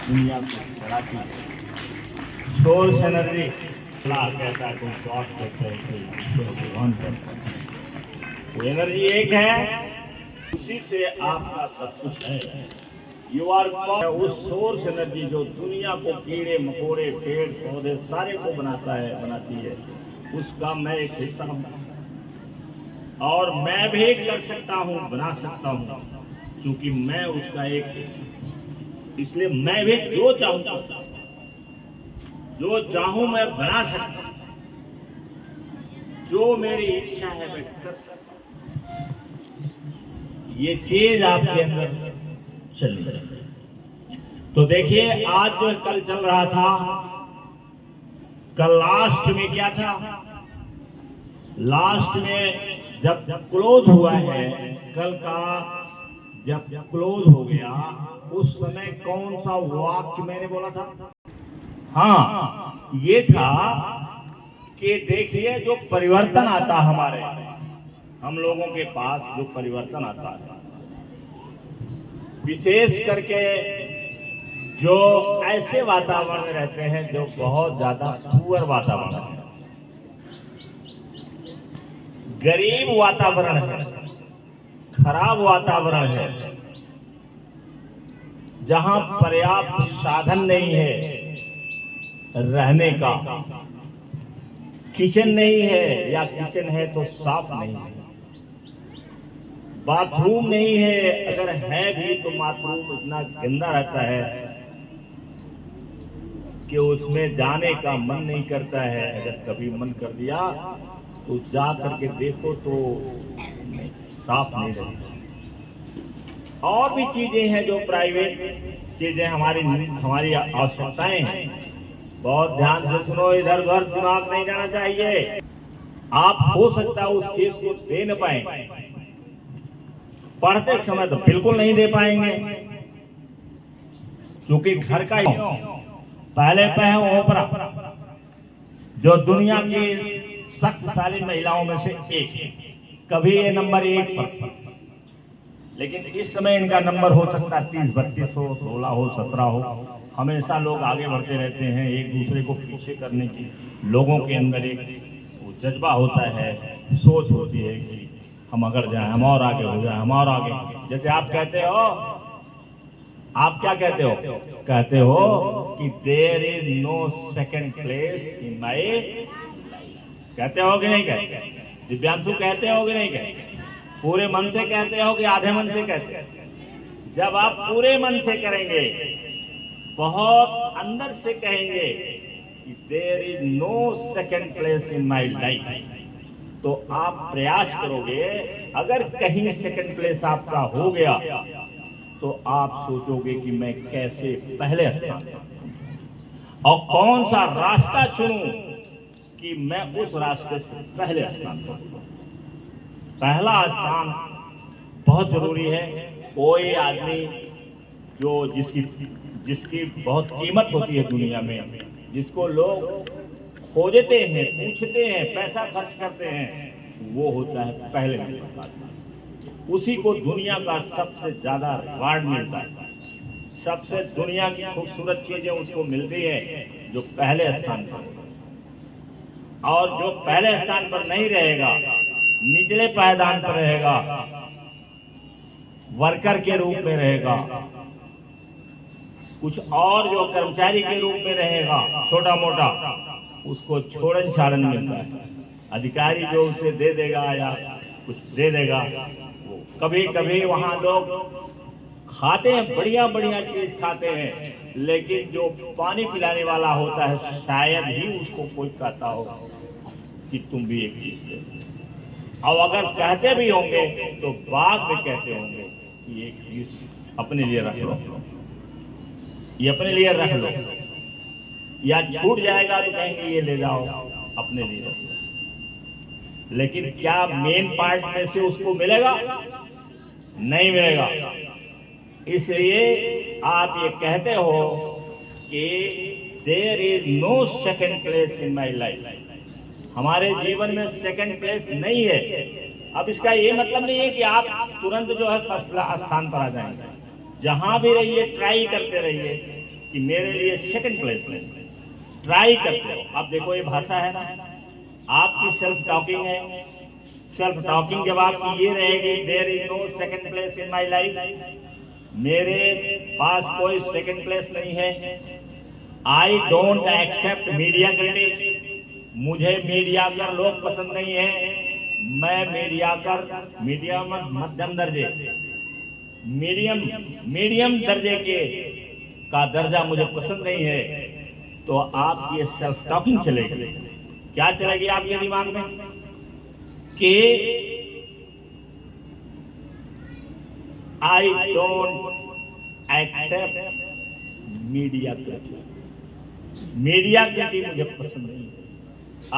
दुनिया को चलाती है। सोर्स एनर्जी अल्लाह कहता है, कोई गॉड कहता है, कोई भगवान कहता है। वो एनर्जी एक है, उसी से आपका सब कुछ है। यू आर उस सोर्स एनर्जी जो दुनिया को कीड़े मकोड़े पेड़ पौधे सारे को बनाता है, बनाती है, उसका मैं एक हिस्सा हूँ। और मैं भी कर सकता हूँ, बना सकता हूँ, क्योंकि मैं उसका एक हिस्सा हूँ। इसलिए मैं भी जो चाहूँ मैं बना सकता हूँ। जो मेरी इच्छा है मैं कर सकता हूँ। ये चीज आपके अंदर चली जाए। तो देखिए, आज जो कल चल रहा था, कल लास्ट में क्या था? लास्ट में जब क्लोज हुआ है, कल का जब क्लोज हो गया, उस समय कौन सा वाक्य मैंने बोला था? हाँ, ये था कि देखिए, जो परिवर्तन आता हमारे हम लोगों के पास, जो परिवर्तन आता है, विशेष करके जो ऐसे वातावरण में रहते हैं जो बहुत ज्यादा पुअर वातावरण है, गरीब वातावरण है, खराब वातावरण है, जहां पर्याप्त साधन नहीं है रहने का, किचन नहीं है या किचन है तो साफ नहीं है, बाथरूम नहीं है, अगर है भी तो बाथरूम इतना गंदा रहता है कि उसमें जाने का मन नहीं करता है। अगर कभी मन कर दिया तो जा करके देखो तो साफ नहीं रहता। और भी चीजें हैं जो प्राइवेट चीजें हमारी आवश्यकताएं हैं। बहुत ध्यान से सुनो, इधर उधर दिमाग नहीं जाना चाहिए। आप हो सकता है उस चीज को दे न पाए, पढ़ते समय तो बिल्कुल नहीं दे पाएंगे, क्योंकि घर का ही पहले पे है ओपरा, जो दुनिया की शक्तिशाली महिलाओं में से एक, कभी ये नंबर 1 पर, लेकिन इस समय इनका नंबर हो सकता है 30, 32 हो, 16 हो, 17 हो। हमेशा लोग आगे बढ़ते रहते हैं, एक दूसरे को पीछे करने की लोगों के अंदर एक वो जज्बा होता है, सोच होती है कि हम अगर जाएं, हम और आगे हो जाए, हम और आगे। जैसे आप कहते हो, आप क्या कहते हो? कहते हो कि there is no second place in my life. कहते हो कि नहीं कहते? दिव्यांशु कहते हो कि नहीं कहते? पूरे मन से कहते हो कि आधे मन से कहते हो? जब आप पूरे मन से करेंगे, बहुत अंदर से कहेंगे कि there is no second place in my life, तो आप प्रयास करोगे। अगर कहीं सेकंड प्लेस आपका हो गया तो आप सोचोगे कि मैं कैसे पहले स्थान पर, और कौन सा रास्ता चुनूं कि मैं उस रास्ते से पहले स्थान पर। पहला स्थान बहुत जरूरी है। कोई आदमी जो जिसकी बहुत कीमत होती है दुनिया में, जिसको लोग खोजते हैं, पूछते हैं, पैसा खर्च करते हैं, वो होता है पहले नंबर का। उसी को दुनिया का सबसे ज्यादा रिवार्ड मिलता है। सबसे दुनिया की खूबसूरत चीजें उसको मिलती है जो पहले स्थान पर। और जो पहले स्थान पर नहीं रहेगा, निचले पायदान पर रहेगा, वर्कर के रूप में रहेगा, कुछ और जो कर्मचारी के रूप में रहेगा, छोटा मोटा, उसको छोड़न छाड़न मिलता है। अधिकारी जो उसे दे देगा या कुछ दे देगा, वो कभी कभी वहां लोग खाते हैं, बढ़िया बढ़िया चीज खाते हैं, लेकिन जो पानी पिलाने वाला होता है शायद ही उसको कोई कहता हो कि तुम भी एक चीज दे। और अगर कहते भी होंगे तो बाद में कहते होंगे कि एक चीज अपने लिए रख लो, ये अपने लिए रख लो, या छूट जाएगा तो कहेंगे ये ले जाओ, अपने लिए रख लो। लेकिन क्या मेन पार्ट में से उसको मिलेगा? नहीं मिलेगा। इसलिए आप ये कहते हो कि there is no second place in my life. हमारे जीवन में सेकंड प्लेस नहीं है। अब इसका ये मतलब नहीं है कि आप तुरंत जो है फर्स्ट स्थान पर आ जाएंगे। जहां भी रहिए ट्राई करते रहिए, कि मेरे लिए सेकंड प्लेस में ट्राई करते हो। अब देखो ये भाषा है ना, आपकी सेल्फ टॉकिंग है। सेल्फ टॉकिंग जब आपकी ये रहेगी, there is no second place in my life, मेरे पास कोई सेकंड प्लेस नहीं है। I don't accept media critic, मुझे मीडियाकर लोग पसंद नहीं है। मैं मीडियम मध्यम दर्जे, मीडियम दर्जे के का दर्जा मुझे पसंद नहीं है। तो आप ये सेल्फ टॉकिंग चलेगी, क्या चलेगी आपके दिमाग में कि I don't accept media critic, media critic मुझे पसंद नहीं है।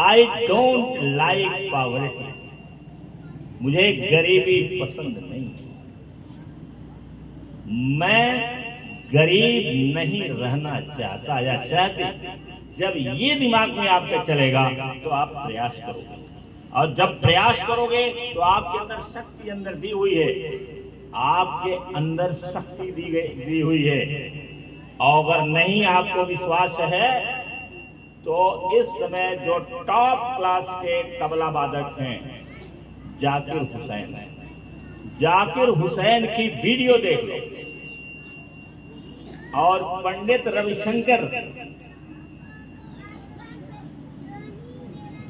आई डोंट लाइक पॉवर्टी, मुझे गरीबी पसंद नहीं है। मैं गरीब नहीं रहना चाहता या चाहती। जब ये दिमाग में आपके चलेगा तो आप प्रयास करोगे, और जब प्रयास करोगे तो आपके अंदर शक्ति अंदर दी हुई है, आपके अंदर शक्ति दी हुई है। और अगर नहीं आपको विश्वास है तो इस समय जो टॉप क्लास के तबला वादक हैं जाकिर हुसैन की वीडियो देख लो, और पंडित रविशंकर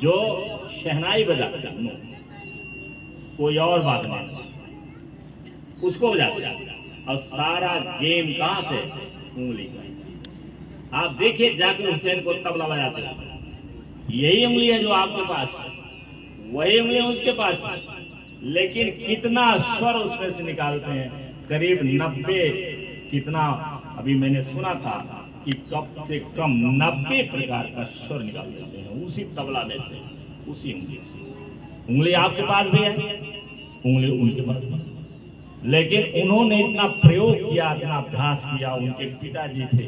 जो शहनाई बजाते हैं, कोई और बात नहीं, उसको बजाते हैं। और सारा गेम कहां से? उंगली का। आप देखिए जाकिर हुसैन को तबला बजाते हैं, यही उंगली है जो आपके पास है, वही उंगली उसके पास है, लेकिन कितना स्वर उसमें से निकालते हैं, करीब 90, कितना अभी मैंने सुना था कि कम से कम 90 प्रकार का स्वर निकाल देते हैं उसी तबला में से, उसी उंगली से। उंगली आपके पास भी है, उंगली उनके पास भी, लेकिन उन्होंने इतना प्रयोग किया, इतना अभ्यास किया। उनके पिताजी थे,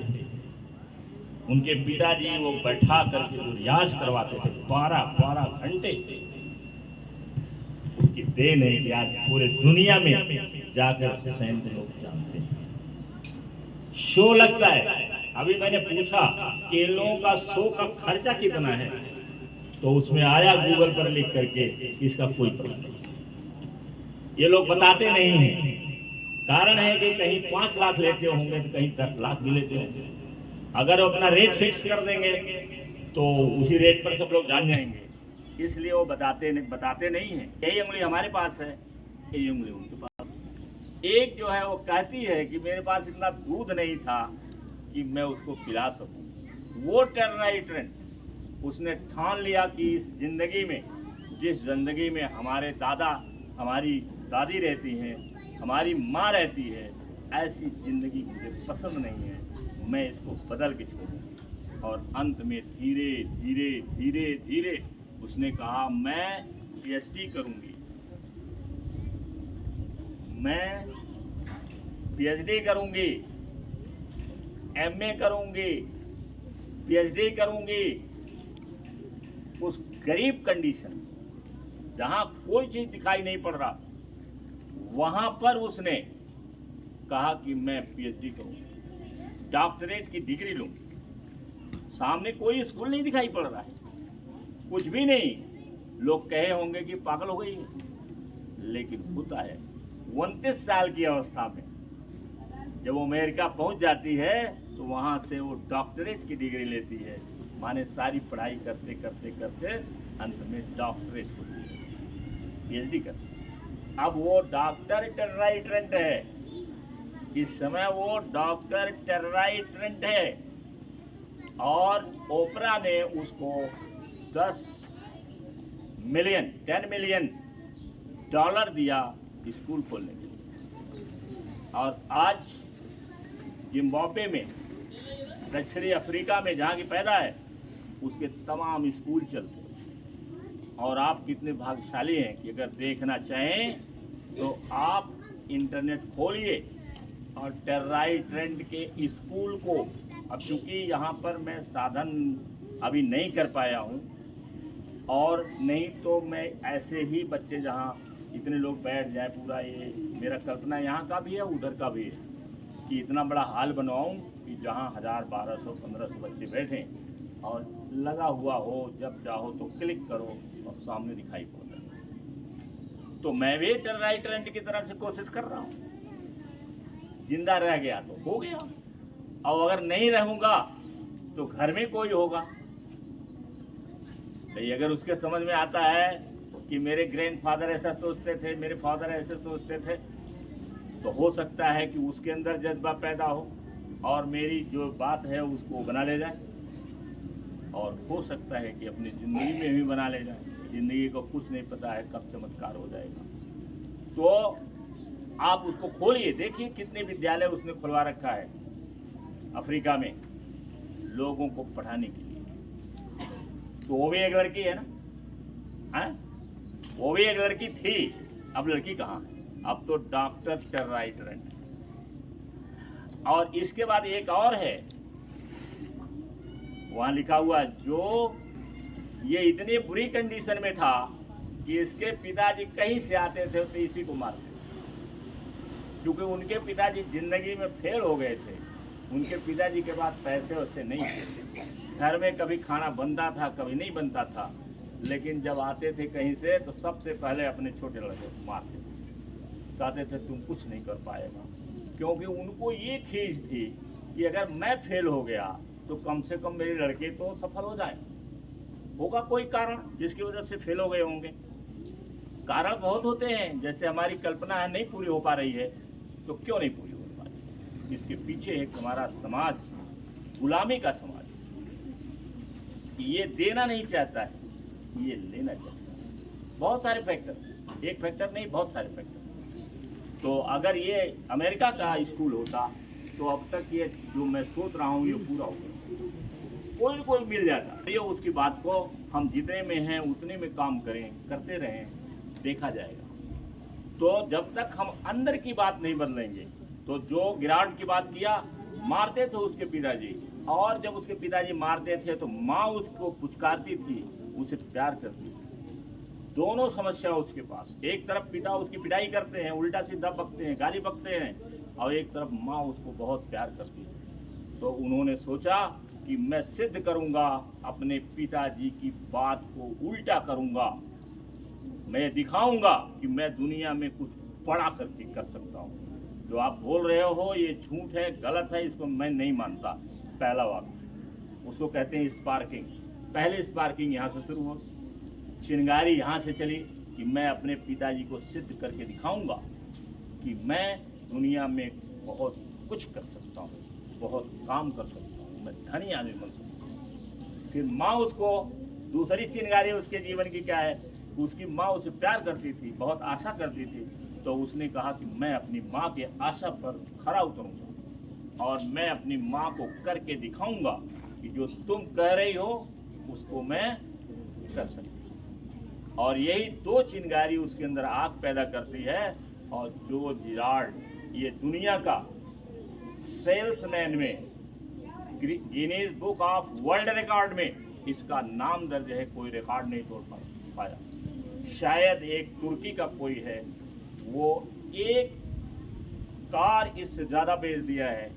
उनके पिताजी वो बैठा करके जो रियाज करवाते थे 12-12 घंटे, उसकी देन है कि आज पूरे दुनिया में जाकर हुसैन को लोग जानते हैं। शो लगता है, अभी मैंने पूछा कि इन लोगों का शो का खर्चा कितना है, तो उसमें आया गूगल पर लिख करके इसका कोई पता नहीं। ये लोग बताते नहीं हैं। कारण है कि कहीं 5 लाख लेते होंगे तो कहीं 10 लाख भी लेते होंगे। अगर वो अपना रेट फिक्स कर देंगे तो उसी रेट पर सब लोग जान जाएंगे, इसलिए वो बताते नहीं हैं। यही उंगली हमारे पास है, यही उंगली उनके पास। एक जो है वो कहती है कि मेरे पास इतना दूध नहीं था कि मैं उसको पिला सकूं। वो टेरराइट्रेंट, उसने ठान लिया कि इस जिंदगी में, जिस जिंदगी में हमारे दादा हमारी दादी रहती हैं, हमारी माँ रहती है, ऐसी जिंदगी मुझे पसंद नहीं है, मैं इसको बदल के छोड़ूं। और अंत में धीरे धीरे धीरे धीरे उसने कहा मैं पीएचडी करूंगी, मैं पीएचडी करूंगी, एमए करूंगी, पीएचडी करूंगी। उस गरीब कंडीशन जहां कोई चीज दिखाई नहीं पड़ रहा, वहां पर उसने कहा कि मैं पीएचडी करूंगी, डॉक्टरेट की डिग्री लूंगी। सामने कोई स्कूल नहीं दिखाई पड़ रहा है, कुछ भी नहीं। लोग कहे होंगे कि पागल हो गई है, लेकिन होता है। 29 साल की अवस्था में जब वो अमेरिका पहुंच जाती है तो वहां से वो डॉक्टरेट की डिग्री लेती है। माने सारी पढ़ाई करते करते करते अंत में डॉक्टरेट होती है, पीएचडी करती है। अब वो डॉक्टर टेरराइट्रेंट है, इस समय वो डॉक्टर टेरराइट्रेंट है, और ओपरा ने उसको 10 मिलियन डॉलर दिया स्कूल खोलने के लिए। और आज जिम्बाब्वे में, दक्षिणी अफ्रीका में जहाँ की पैदा है, उसके तमाम स्कूल चलते हैं। और आप कितने भाग्यशाली हैं कि अगर देखना चाहें तो आप इंटरनेट खोलिए और टेरराइट्रेंट के स्कूल को, अब चूंकि यहाँ पर मैं साधन अभी नहीं कर पाया हूँ, और नहीं तो मैं ऐसे ही बच्चे जहाँ इतने लोग बैठ जाए, पूरा ये मेरा कल्पना यहाँ का भी है उधर का भी है कि इतना बड़ा हाल बनवाऊँ कि जहाँ 1000, 1200, 1500 बच्चे बैठे और लगा हुआ हो, जब चाहो तो क्लिक करो और सामने दिखाई पड़ता है। तो मैं भी राइट की तरह से कोशिश कर रहा हूँ। जिंदा रह गया तो हो गया, और अगर नहीं रहूंगा तो घर में कोई होगा। तो अगर उसके समझ में आता है कि मेरे ग्रैंडफादर ऐसा सोचते थे, मेरे फादर ऐसे सोचते थे, तो हो सकता है कि उसके अंदर जज्बा पैदा हो और मेरी जो बात है उसको बना ले जाए, और हो सकता है कि अपनी ज़िंदगी में भी बना ले जाए। ज़िंदगी को कुछ नहीं पता है कब चमत्कार हो जाएगा। तो आप उसको खोलिए, देखिए कितने विद्यालय उसने खुलवा रखा है अफ्रीका में लोगों को पढ़ाने के लिए। तो वो भी एक लड़की है ना, है? वो भी एक लड़की थी, अब लड़की कहाँ है? अब तो डॉक्टर टर्राइटरन। और इसके बाद एक और है, वहां लिखा हुआ, जो ये इतनी बुरी कंडीशन में था कि इसके पिताजी कहीं से आते थे तो इसी को मारते थे, क्योंकि उनके पिताजी जिंदगी में फेल हो गए थे। उनके पिताजी के पास पैसे वैसे नहीं थे, घर में कभी खाना बनता था कभी नहीं बनता था, लेकिन जब आते थे कहीं से तो सबसे पहले अपने छोटे लड़के को मारते थे, चाहते थे तुम कुछ नहीं कर पाएगा, क्योंकि उनको ये खींच थी कि अगर मैं फेल हो गया तो कम से कम मेरे लड़के तो सफल हो जाए। होगा कोई कारण जिसकी वजह से फेल हो गए होंगे, कारण बहुत होते हैं, जैसे हमारी कल्पना है नहीं पूरी हो पा रही है, तो क्यों नहीं पूरी हो पा रही? इसके पीछे एक हमारा समाज, गुलामी का समाज, ये देना नहीं चाहता है, ये लेना चाहता है। बहुत सारे फैक्टर, एक फैक्टर नहीं, बहुत सारे फैक्टर। तो अगर ये अमेरिका का स्कूल होता तो अब तक ये जो मैं सोच रहा हूँ ये पूरा हो गया, कोई कोई मिल जाता। ये उसकी बात को हम जितने में हैं उतने में काम करें, करते रहें, देखा जाएगा। तो जब तक हम अंदर की बात नहीं बदलेंगे, तो जो गिरावट की बात किया, मारते थे उसके पिताजी, और जब उसके पिताजी मारते थे तो माँ उसको पुचकारती थी, उसे प्यार करती थी। दोनों समस्या उसके पास, एक तरफ पिता उसकी पिटाई करते हैं, उल्टा सीधा बकते हैं, गाली बकते हैं, और एक तरफ माँ उसको बहुत प्यार करती है। तो उन्होंने सोचा कि मैं सिद्ध करूंगा, अपने पिताजी की बात को उल्टा करूंगा, मैं दिखाऊंगा कि मैं दुनिया में कुछ बड़ा करके कर सकता हूँ। जो आप बोल रहे हो ये झूठ है, गलत है, इसको मैं नहीं मानता। पहला वाक्य उसको कहते हैं स्पार्किंग। पहले स्पार्किंग यहाँ से शुरू हो, चिंगारी यहाँ से चली कि मैं अपने पिताजी को सिद्ध करके दिखाऊंगा कि मैं दुनिया में बहुत कुछ कर सकता हूँ, बहुत काम कर सकता हूँ, मैं धनी आदमी बन सकता हूँ। फिर माँ उसको, दूसरी चिंगारी उसके जीवन की क्या है, उसकी माँ उसे प्यार करती थी, बहुत आशा करती थी, तो उसने कहा कि मैं अपनी माँ के आशा पर खरा उतरूंगा और मैं अपनी माँ को करके दिखाऊंगा कि जो तुम कह रही हो उसको मैं कर सकती हूँ। और यही दो चिंगारी उसके अंदर आग पैदा करती है, और जो जिराल्ड ये दुनिया का सेल्समैन में, Guinness book of world record में इसका नाम दर्ज है, कोई रिकॉर्ड नहीं तोड़ पाया। शायद एक तुर्की का कोई है, वो एक कार इससे ज़्यादा बेच दिया है,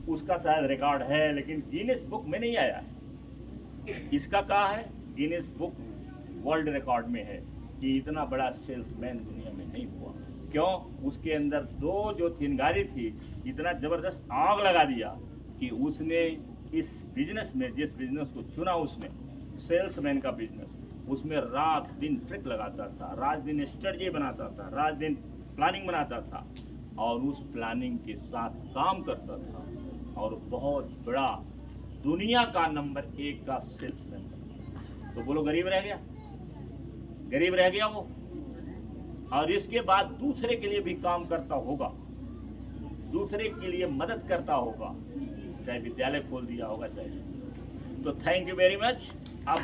उसका शायद रिकॉर्ड है, लेकिन गिनीज बुक में नहीं आया है। इसका कहा है गिनीज बुक वर्ल्ड रिकॉर्ड में है कि इतना बड़ा सेल्समैन दुनिया में नहीं हुआ। क्यों? उसके अंदर दो जो चिंगारी थी, इतना ज़बरदस्त आग लगा दिया कि उसने इस बिजनेस में, जिस बिजनेस को चुना उसने, सेल्समैन का बिजनेस, उसमें रात दिन ट्रिक लगाता था, रात दिन स्ट्रेटजी बनाता था, रात दिन प्लानिंग बनाता था, और उस प्लानिंग के साथ काम करता था, और बहुत बड़ा दुनिया का नंबर 1 का सेल्समैन। तो बोलो गरीब रह गया, गरीब रह गया वो। और इसके बाद दूसरे के लिए भी काम करता होगा, दूसरे के लिए मदद करता होगा, चाहे विद्यालय खोल दिया होगा, चाहे। तो थैंक यू वेरी मच। आप